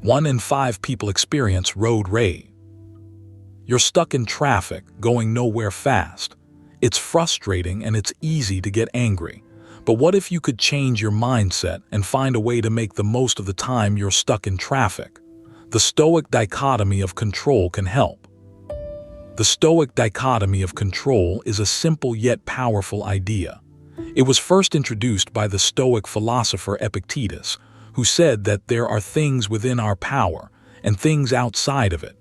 1 in 5 people experience road rage. You're stuck in traffic, going nowhere fast. It's frustrating and it's easy to get angry. But what if you could change your mindset and find a way to make the most of the time you're stuck in traffic? The Stoic dichotomy of control can help. The Stoic dichotomy of control is a simple yet powerful idea. It was first introduced by the Stoic philosopher Epictetus, who said that there are things within our power and things outside of it.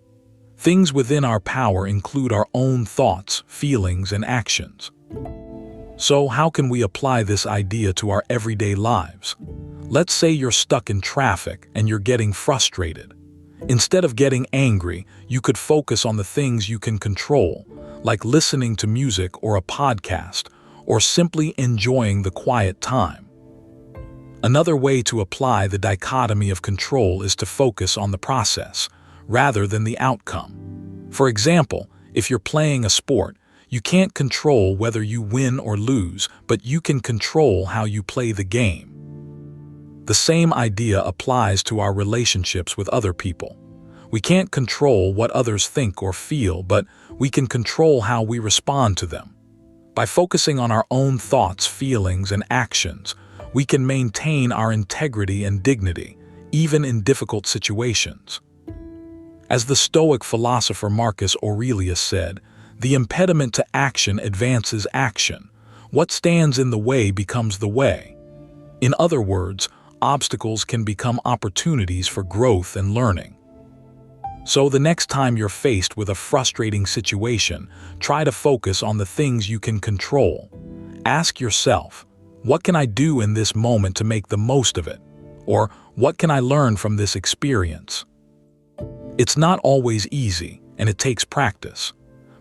Things within our power include our own thoughts, feelings, and actions. So how can we apply this idea to our everyday lives? Let's say you're stuck in traffic and you're getting frustrated. Instead of getting angry, you could focus on the things you can control, like listening to music or a podcast, or simply enjoying the quiet time. Another way to apply the dichotomy of control is to focus on the process, rather than the outcome. For example, if you're playing a sport, you can't control whether you win or lose, but you can control how you play the game. The same idea applies to our relationships with other people. We can't control what others think or feel, but we can control how we respond to them. By focusing on our own thoughts, feelings, and actions, we can maintain our integrity and dignity, even in difficult situations. As the Stoic philosopher Marcus Aurelius said, "The impediment to action advances action. What stands in the way becomes the way." In other words, obstacles can become opportunities for growth and learning. So the next time you're faced with a frustrating situation, try to focus on the things you can control. Ask yourself, what can I do in this moment to make the most of it? Or what can I learn from this experience? It's not always easy, and it takes practice.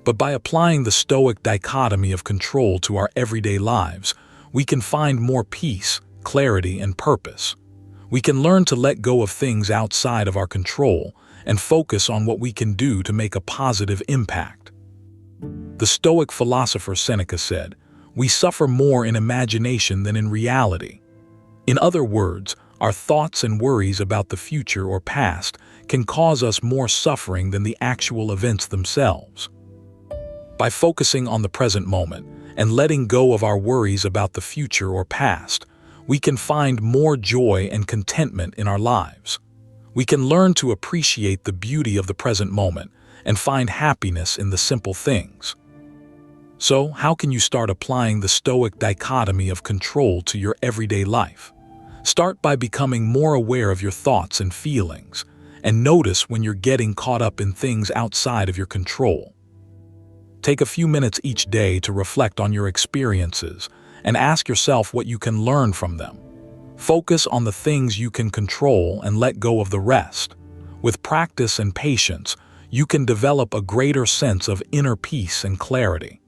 But by applying the Stoic dichotomy of control to our everyday lives, we can find more peace, clarity, and purpose. We can learn to let go of things outside of our control and focus on what we can do to make a positive impact. The Stoic philosopher Seneca said, "We suffer more in imagination than in reality." In other words, our thoughts and worries about the future or past can cause us more suffering than the actual events themselves. By focusing on the present moment and letting go of our worries about the future or past, we can find more joy and contentment in our lives. We can learn to appreciate the beauty of the present moment and find happiness in the simple things. So, how can you start applying the Stoic dichotomy of control to your everyday life? Start by becoming more aware of your thoughts and feelings, and notice when you're getting caught up in things outside of your control. Take a few minutes each day to reflect on your experiences and ask yourself what you can learn from them. Focus on the things you can control and let go of the rest. With practice and patience, you can develop a greater sense of inner peace and clarity.